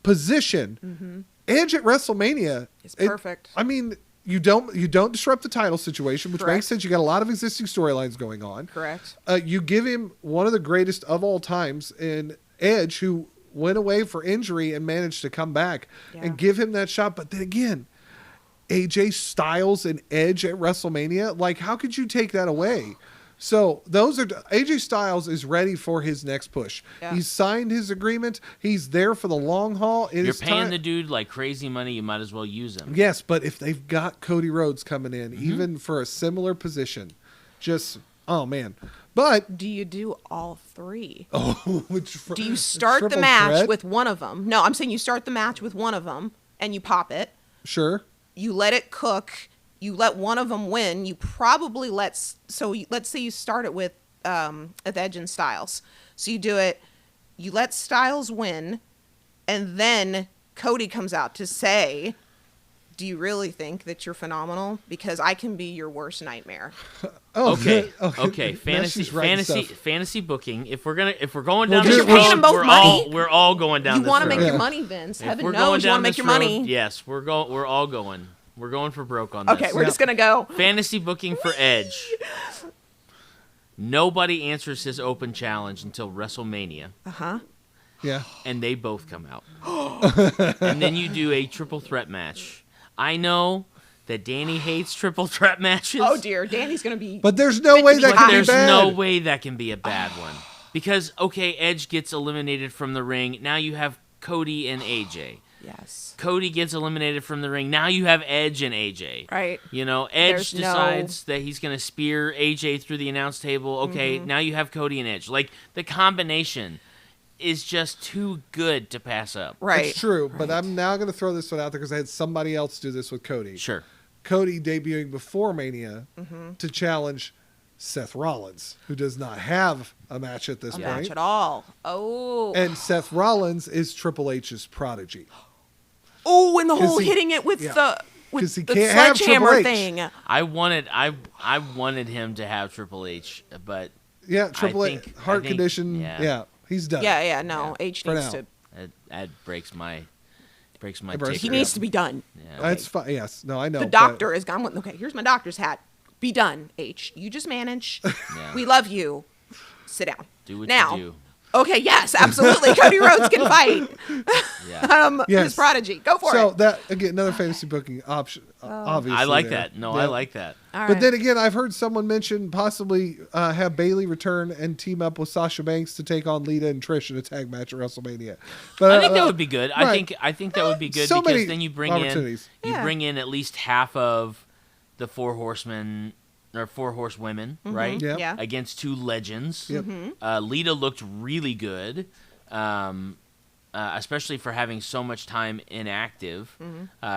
position, Edge at WrestleMania It's perfect. I mean, you don't disrupt the title situation, which Correct. makes sense. You got a lot of existing storylines going on. Correct. You give him one of the greatest of all times in Edge, who went away for injury and managed to come back, Yeah. and give him that shot. But then again, AJ Styles and Edge at WrestleMania, like how could you take that away? So AJ Styles is ready for his next push. Yeah. He's signed his agreement. He's there for the long haul. You're paying the dude like crazy money. You might as well use him. Yes, but if they've got Cody Rhodes coming in, even for a similar position, oh man. But Do you do all three? do You start the match with one of them. No, I'm saying you start the match with one of them and you pop it. sure. You let it cook. You let one of them win. You probably let's say you start it with Edge and Styles. So you do it. You let Styles win, and then Cody comes out to say, "Do you really think that you're phenomenal? Because I can be your worst nightmare." Oh, Okay. now Fantasy she's writing stuff. fantasy booking. If we're going down Because this you're paying road, them both money. we're all going down You this want to road. make your Yeah. money, Vince. If Heaven we're knows going you want down to make this your road, money. yes, we're all going. We're going for broke on this. Okay, we're just gonna go. Fantasy booking for Edge. Nobody answers his open challenge until WrestleMania, Yeah. and they both come out. And then you do a triple threat match. I know that Danny hates triple threat matches. Oh dear, Danny's gonna be. But there's no way that But can be There's bad. no way that can be a bad one. Because, okay, Edge gets eliminated from the ring. Now you have Cody and AJ. Yes. Cody gets eliminated from the ring. Now you have Edge and AJ. Right. You know, Edge There's decides that he's going to spear AJ through the announce table. Okay, now you have Cody and Edge. Like, the combination is just too good to pass up. Right. It's true, but I'm now going to throw this one out there because I had somebody else do this with Cody. Sure. Cody debuting before Mania to challenge Seth Rollins, who does not have a match at this Match point. at all. Oh. And Seth Rollins is Triple H's prodigy. Oh, and the 'Cause whole he- hitting it with yeah. the 'Cause he the can't have sledgehammer Triple H. thing. I wanted him to have Triple H, but Yeah, Triple H, think- heart I think- condition. yeah. Yeah, he's done. Yeah, no. H For needs now. to. that breaks my It breaks ticker. He needs to be done. Yeah. That's fine. Yes, no, I know. The but- doctor is gone. Okay, here's my doctor's hat. Be done, H. You just manage. Yeah. We love you. Sit down. Do what now, you do. Okay, yes, absolutely. Cody Rhodes can fight. Yeah. Yes. His prodigy. Go for So it. that again, another fantasy booking option. Obviously, I like there. that. No, Yeah. I like that. All But right. then again, I've heard someone mention possibly have Bayley return and team up with Sasha Banks to take on Lita and Trish in a tag match at WrestleMania. But I think that would be good. right. I think that would be good So many because then you bring opportunities. Yeah. at least half of the 4 horsemen or 4 horsewomen, right? Yeah. Yeah. Against 2 legends. Yep. Lita looked really good, especially for having so much time inactive.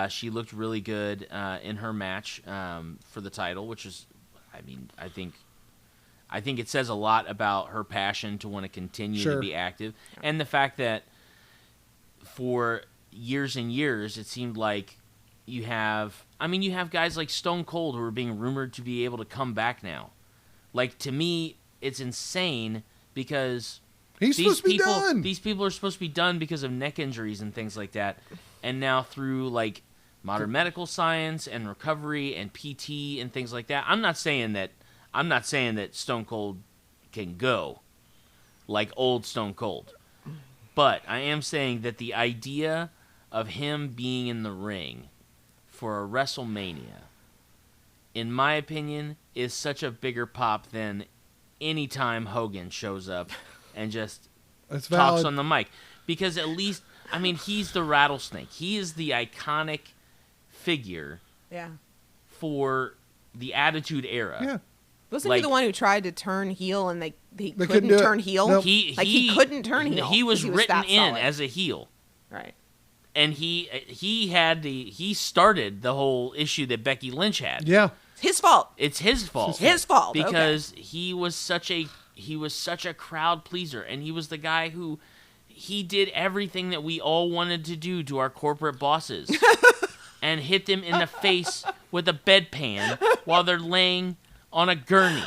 She looked really good in her match for the title, which is, I think it says a lot about her passion to want to continue Sure. to be active, and the fact that for years and years it seemed like you have guys like Stone Cold who are being rumored to be able to come back now. Like, to me, it's insane because He's supposed to be done. these people are supposed to be done because of neck injuries and things like that. And now through like modern medical science and recovery and PT and things like that, I'm not saying that Stone Cold can go like old Stone Cold. But I am saying that the idea of him being in the ring for a WrestleMania, in my opinion, is such a bigger pop than any time Hogan shows up and just That's talks valid. on the mic. Because at least, he's the rattlesnake. He is the iconic figure Yeah. for the Attitude Era. Yeah. Wasn't Like- he the one who tried to turn heel and he couldn't couldn't do it. turn heel? Nope. He couldn't turn heel. He was 'cause written that in solid. as a heel. Right. And he started the whole issue that Becky Lynch had. Yeah. His fault. It's his fault. His fault. Because he was such a crowd pleaser, and he was the guy who he did everything that we all wanted to do to our corporate bosses and hit them in the face with a bedpan while they're laying on a gurney.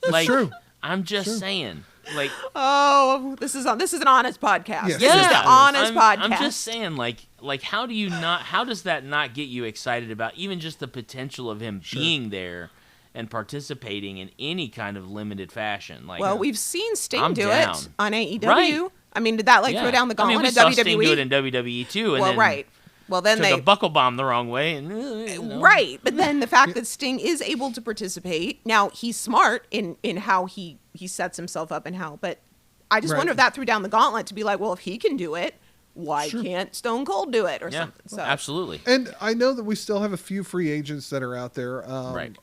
Like, true. I'm just saying. Like, Oh, this is an honest podcast. Yes. This is the honest podcast. I'm just saying, like how does that not get you excited about even just the potential of him being there and participating in any kind of limited fashion? Like, Well, we've seen Sting I'm do down. it on AEW. Right. Did that yeah. throw down the gauntlet we at saw WWE? Sting do it in WWE too, and well, then right. Well, then took they a buckle bomb the wrong way, and right. But then the fact that Sting is able to participate now, he's smart in how he sets himself up and how. But I just Right. wonder if that threw down the gauntlet to be like, well, if he can do it, why can't Stone Cold do it or Yeah, something? So absolutely. And I know that we still have a few free agents that are out there. Right.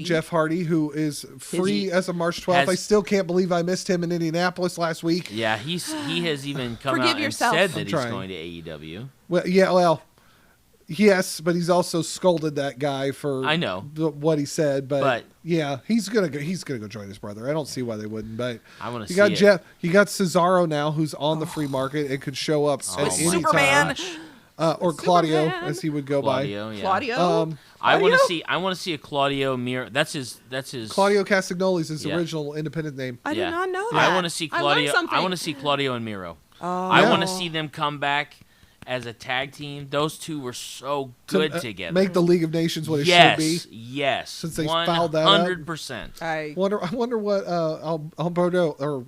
Jeff Hardy, who is free he- as of March 12th. I has- still can't believe I missed him in Indianapolis last week. Yeah, he has even come Forgive out yourself. and said that I'm he's trying. going to AEW. Yes, but he's also scolded that guy for I know. what he said. But But- yeah, he's gonna go join his brother. I don't see why they wouldn't. But I want to you see got it. Jeff. You got Cesaro now, who's on the free market. It could show up Oh at my any Superman. time. Or Claudio, Superman. as he would go Claudio, yeah. Claudio. I want Claudio? to see a Claudio Miro. That's his. by. Claudio Castagnoli is his Yeah. original independent name. I did not know that. I want to see I learned Claudio. something. I want to see Claudio and Miro. Oh. I want to see them come back as a tag team. Those two were so good together. Make the League of Nations what it yes, should be. yes. Since they fouled that up. 100%. I I wonder what Alberto or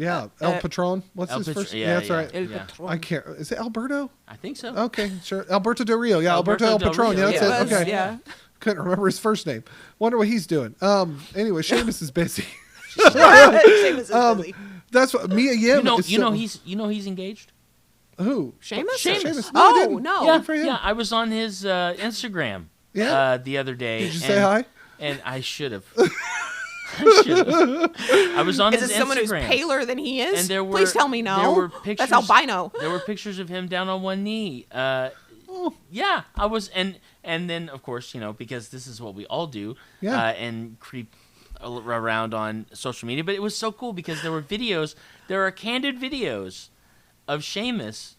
El Patron. What's El his Patron- first? yeah, that's yeah. right. El Yeah. Patron. I can't. Is it Alberto? I think so. Okay, sure. Alberto Del Rio. Yeah, Alberto El Alberto Del Patron. Rio, Yeah, that's yeah. it. Was, Okay. yeah. Couldn't remember his first name. Wonder what he's doing. Anyway, Sheamus is busy. Sheamus is busy. That's what Mia Yim. You know he's engaged. who? Sheamus? Sheamus. No, I Oh, didn't. no. Yeah, Good for him. yeah. I was on his Instagram Yeah? the other day. Did you say hi? And I should have. I was on Is his it someone who's Instagram. paler than he is? And there were, Please tell me no. There were pictures, That's albino. There were pictures of him down on one knee. Yeah, I was, and then of course, because this is what we all do, Yeah. and creep around on social media. But it was so cool because there were videos. There are candid videos of Sheamus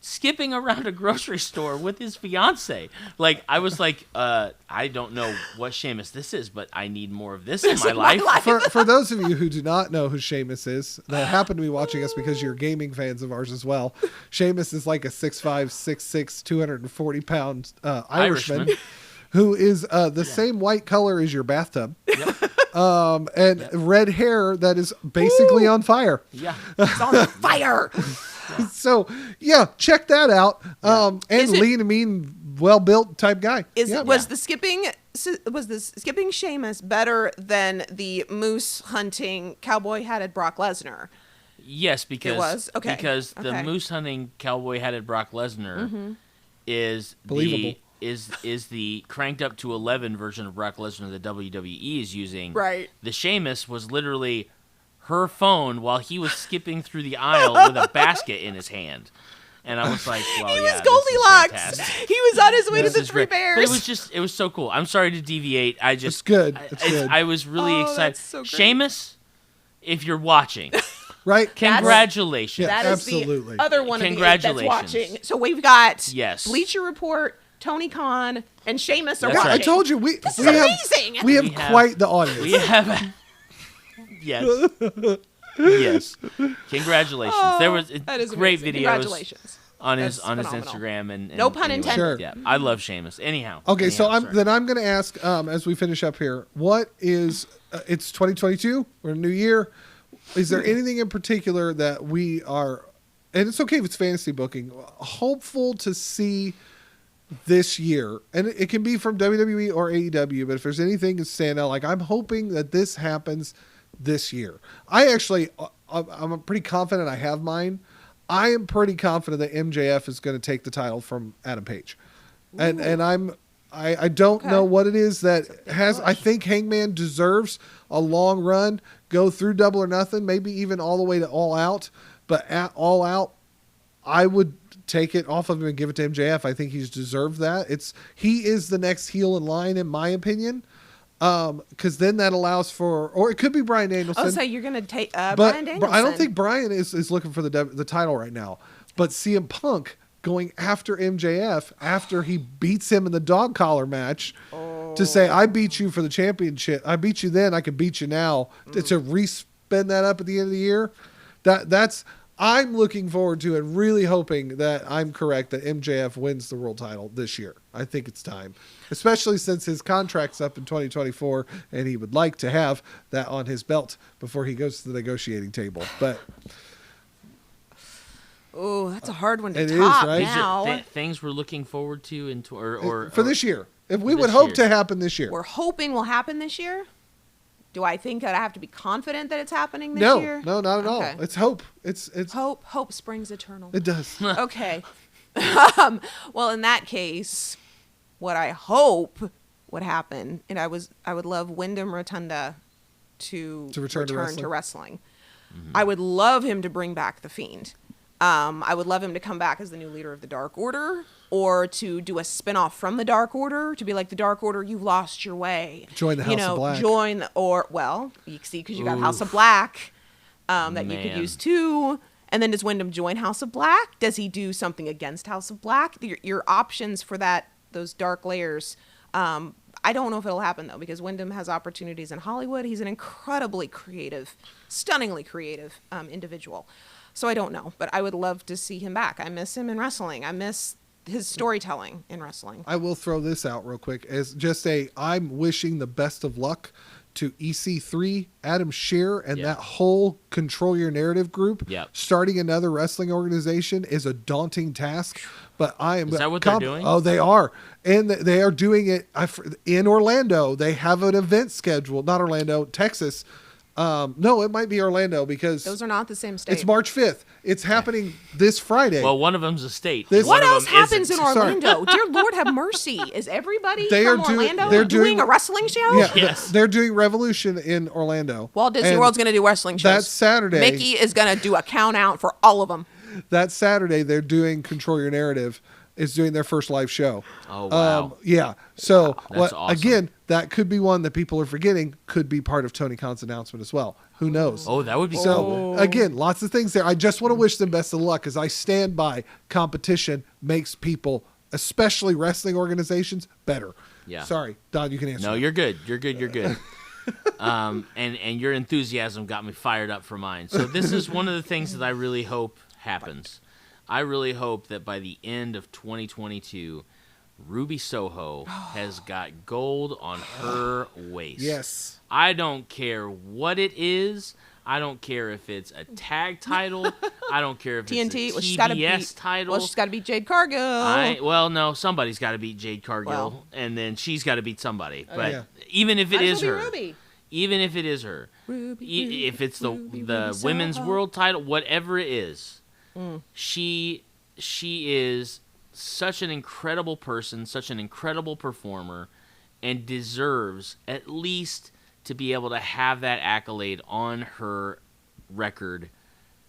skipping around a grocery store with his fiance. Like, I was like, I don't know what Sheamus this is, but I need more of this in my life. For those of you who do not know who Sheamus is, that happen to be watching us because you're gaming fans of ours as well, Sheamus is like a 6'5", 6'6", 240-pound Irishman Irishman. who is the same white color as your bathtub. and red hair that is basically on fire. Yeah. It's on fire. So yeah, check that out. And Is it- lean, mean, well built type guy. Was the skipping Sheamus better than the moose hunting cowboy hatted Brock Lesnar? Yes, because It was? Okay. because the Okay. moose hunting cowboy hatted Brock Lesnar is Believable. is the cranked up to 11 version of Brock Lesnar that WWE is using. Right. The Sheamus was literally her phone while he was skipping through the aisle with a basket in his hand. And I was like, well, He yeah, was this is Goldilocks. fantastic. He was on his way to This the is Three great. But Bears. it was so cool. I'm sorry to deviate. It's good. It's good. I was really Oh, excited. that's so great. Sheamus, if you're watching, Right? congratulations. Yeah. That is Absolutely. the other one of the eight that's Congratulations. watching. So we've got Yes. Bleacher Report, Tony Khan, and Sheamus are That's watching. I told you This is amazing. We have We have- quite the audience. We have yes. Yes. Congratulations. There was That is great amazing. videos Congratulations. on his That's on his phenomenal. Instagram and No pun anyway, intended. Sure. Yeah. I love Sheamus. Anyhow. Okay, so Anyhow, sorry. I'm going to ask as we finish up here, what is it's 2022, we're in a new year. Is there anything in particular that we are, and it's okay if it's fantasy booking, hopeful to see this year? And it can be from WWE or AEW, but if there's anything to stand out, like I'm hoping that this happens this year. I'm pretty confident I have mine. I am pretty confident that MJF is going to take the title from Adam Page. And I don't know what it is that has. I think Hangman deserves a long run, go through Double or Nothing, maybe even all the way to All Out. But at All Out, I would take it off of him and give it to MJF. I think he's deserved that. He is the next heel in line, in my opinion. Because then that allows for, or it could be Bryan Danielson. Oh, so you're going to take But Bryan Danielson. I don't think Bryan is looking for the title right now. But CM Punk going after MJF after he beats him in the dog collar match to say, I beat you for the championship. I beat you then. I can beat you now. To re-spin that up at the end of the year. That's I'm looking forward to and really hoping that I'm correct that MJF wins the world title this year. I think it's time, especially since his contract's up in 2024 and he would like to have that on his belt before he goes to the negotiating table. But Oh, that's a hard one to It is, top right? now. Things we're looking forward to or for this year, if we this would hope year. to happen this year. We're hoping will happen this year. Do I think that I have to be confident that it's happening this No, year? no, not at all. Okay. It's hope. It's Hope springs eternal. it does. Okay. Well, in that case, what I hope would happen, and I would love Wyndham Rotunda to return to wrestling. I would love him to bring back the Fiend. I would love him to come back as the new leader of the Dark Order, or to do a spinoff from the Dark Order, to be like the Dark Order, you've lost your way. Join the House of Black. You see, because you got House of Black that you could Man. use too. And then does Wyndham join House of Black? Does he do something against House of Black? Your options for those dark layers. I don't know if it'll happen though, because Wyndham has opportunities in Hollywood. He's an incredibly creative, stunningly creative individual. So I don't know, but I would love to see him back. I miss him in wrestling. I miss his storytelling in wrestling. I will throw this out real quick as just I'm wishing the best of luck to EC3, Adam Scherr, and Yeah. that whole Control Your Narrative group. Yep. Starting another wrestling organization is a daunting task, but I am. Is that what they're doing? Oh, they are, and they are doing it in Orlando. They have an event scheduled. Not Orlando, Texas. No, it might be Orlando because Those are not the same state. it's March 5th. It's happening this Friday. Well, one of them's a state. This- What One of else them happens isn't. in Orlando? Dear Lord, have mercy. Is everybody They from are doing- Orlando they're doing doing- a wrestling show? Yeah, Yes. they're doing Revolution in Orlando. Walt Disney And World's going to do wrestling shows. That's Saturday. Mickey is going to do a count out for all of them. That Saturday, they're doing Control Your Narrative. Is doing their first live show. Oh, wow. Yeah. So That's awesome. again, that could be one that people are forgetting. Could be part of Tony Khan's announcement as well. Who knows? Oh, that would be So cool. again, lots of things there. I just want to wish them best of luck because I stand by competition makes people, especially wrestling organizations, better. Yeah. Sorry, Don, you can answer. No, you're good. You're good. You're good. And your enthusiasm got me fired up for mine. So this is one of the things that I really hope happens. I really hope that by the end of 2022, Ruby Soho has got gold on her waist. Yes. I don't care what it is. I don't care if it's a tag title. I don't care if TNT. it's a TBS title. Well, she's got to beat Jade Cargill. Well, no, somebody's got to beat Jade Cargill, and then she's got to beat somebody. But even if it is her, Ruby. even if it is her, if it's the women's world title, whatever it is, she is such an incredible person, such an incredible performer, and deserves at least to be able to have that accolade on her record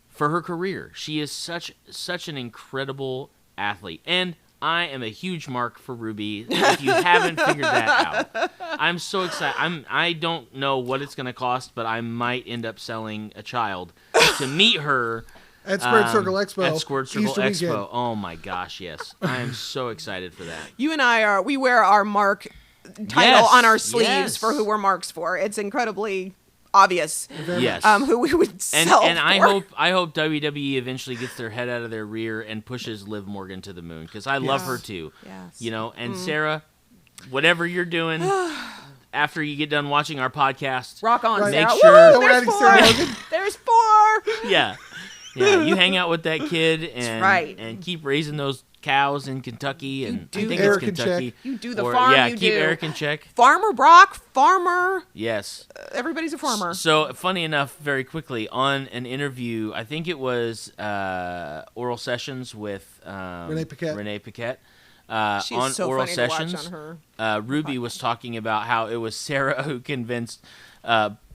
for her career. She is such an incredible athlete, and I am a huge mark for Ruby. If you haven't figured that out, I'm so excited. I don't know what it's going to cost, but I might end up selling a child to meet her At Squared Circle Expo. At Squared Circle Easter Expo. weekend. Oh my gosh, yes! I am so excited for that. You and I we wear our mark title on our sleeves yes. for who we're marks for. It's incredibly obvious. Yes. Who we would sell and I for. hope WWE eventually gets their head out of their rear and pushes Liv Morgan to the moon, because I love her too. Yes. You know, and Sarah, whatever you're doing after you get done watching our podcast, Rock on, Right. Sarah. Make sure- Woo, there's We're adding Sarah four. There's four. yeah, you hang out with that kid and right. and keep raising those cows in Kentucky, and I do think Eric it's in Kentucky. check. You do the Or, farm. Yeah, you keep do. Eric in check. Farmer Brock, farmer. Yes. Everybody's a farmer. So, funny enough, very quickly, on an interview, I think it was Oral Sessions with Renee Paquette. She's on so Oral funny Sessions, to watch on her. Ruby was talking about how it was Sarah who convinced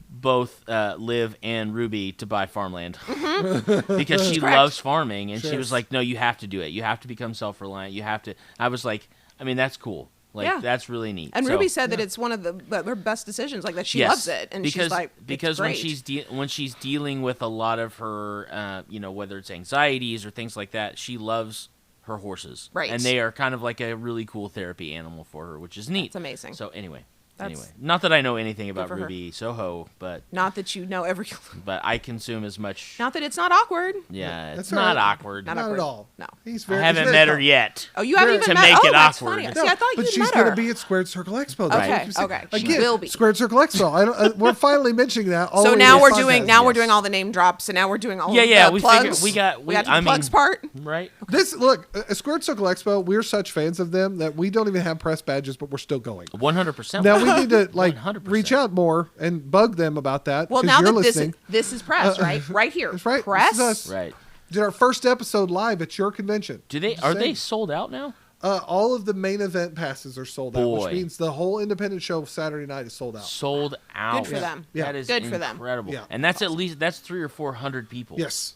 both Liv and Ruby to buy farmland because she Correct. loves farming, and she Sure. was like, no, you have to do it. You have to become self-reliant. You have to. I was like, I mean, that's cool. Like, Yeah. that's really neat. And So- Ruby said that it's one of her best decisions, like that she Yes, loves it, and because, she's like, because it's when she's dealing with a lot of her, whether it's anxieties or things like that, she loves her horses, Right. And they are kind of like a really cool therapy animal for her, which is neat. It's amazing. So anyway, That's not that I know anything about for her. Ruby Soho, but not that you know every. I consume as much. Not that it's not awkward. Yeah, That's it's all not right. awkward. Not Not awkward. at all. No. He's I very. haven't he's met very her yet. Oh, you haven't even To met make oh, it that's awkward. funny. No, See, I thought but you she's met going her. to be at Squared Circle Expo. Okay, That's what okay. I'm She saying. will be. Squared Circle Expo. We're finally mentioning that. So in now this we're podcast. doing we're Yes. doing all the name drops, and now we're doing all Yeah, the we plugs. figured we got to the I mean, plugs part. right? This look, Squared Circle Expo. We're such fans of them that we don't even have press badges, but we're still going. 100%. Now we need to 100%. reach out more and bug them about that. Well, 'cause now you're that listening. this is press, right? Right here. That's right. Press. This is us. Right. Did our first episode live at your convention. Do they Just are saying. they sold out now? All of the main event passes are sold out, Boy. which means the whole independent show Saturday night is sold out. Sold out. Good for them. Yeah. That is Good for them. incredible. Yeah. And that's at least 300 or 400 people. Yes.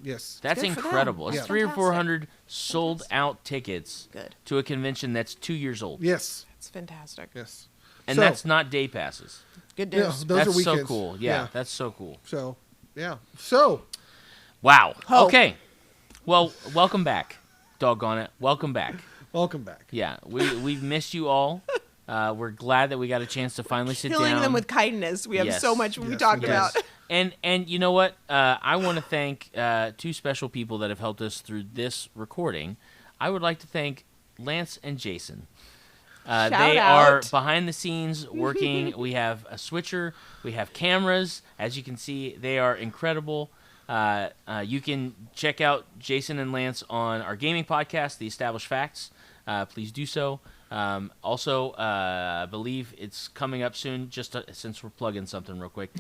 Yes. That's Good for them. incredible. It's Yeah. 300 or Fantastic. 400 sold out tickets Good. to a convention that's 2 years old. Yes. It's fantastic. Yes. And So- that's not day passes. Good Yeah, news. those that's are weekends. so cool. Yeah, that's so cool. So, yeah. So, Wow. Ho. Okay. Well, welcome back. Doggone it. Welcome back. welcome back. Yeah, we've missed you all. We're glad that we got a chance to finally sit Killing down. them with kindness. We have Yes. so much we Yes, talked we about. do. And you know what? I want to thank two special people that have helped us through this recording. I would like to thank Lance and Jason. Shout They are out. behind the scenes working. We have a switcher. We have cameras. As you can see, they are incredible. You can check out Jason and Lance on our gaming podcast, The Established Facts. Please do so. Also, I believe it's coming up soon, just since we're plugging something real quick.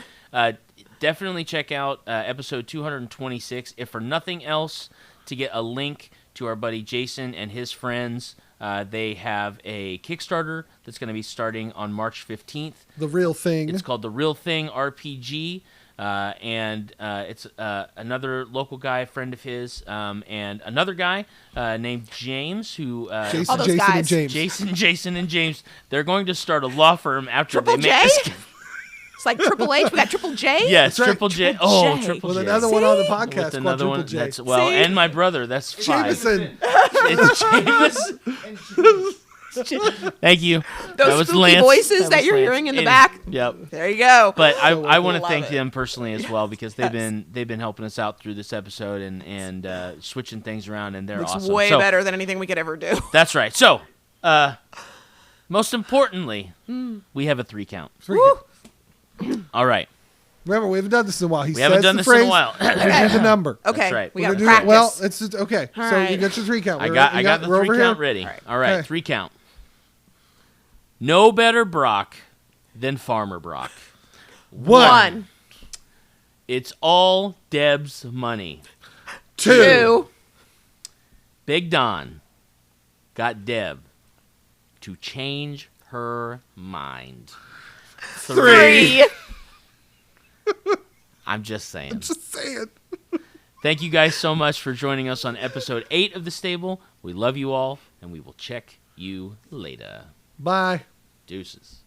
Definitely check out episode 226, if for nothing else, to get a link to our buddy Jason and his friends. They have a Kickstarter that's going to be starting on March 15th. The real thing. It's called The Real Thing RPG. And it's another local guy, a friend of his, and another guy named James, who All Jason, those Jason, guys. and James. Jason and James. They're going to start a law firm after Triple they J? make this. It's like Triple H. We got Triple J. Yes, right, Triple J. Triple Oh, J. Triple With J. another one on the See? podcast With another called one. Triple J. That's well, See? and my brother. That's 5. Jameson. It's James. Thank you. Those was spooky Lance. voices that was you're Lance. hearing in the Any- back. Yep. There you go. But I want to Love thank it. them personally as well, because they've Yes. been helping us out through this episode and switching things around, and they're It's awesome. way So, better than anything we could ever do. That's right. So Most importantly, we have a 3 count. All right. Remember, we haven't done this in a while. We haven't done this in a while. We're gonna do the number. Okay. That's right. We We're got to gonna do practice. Well, it's just, okay. All So right. you got your 3 count. I got the we're 3 over count here? ready. All right. All right, Okay. 3 count. No better Brock than Farmer Brock. 1, It's all Deb's money. 2. Big Don got Deb to change her mind. 3. I'm just saying. Just saying. Thank you guys so much for joining us on episode 8 of The Stable. We love you all, and we will check you later. Bye. Deuces.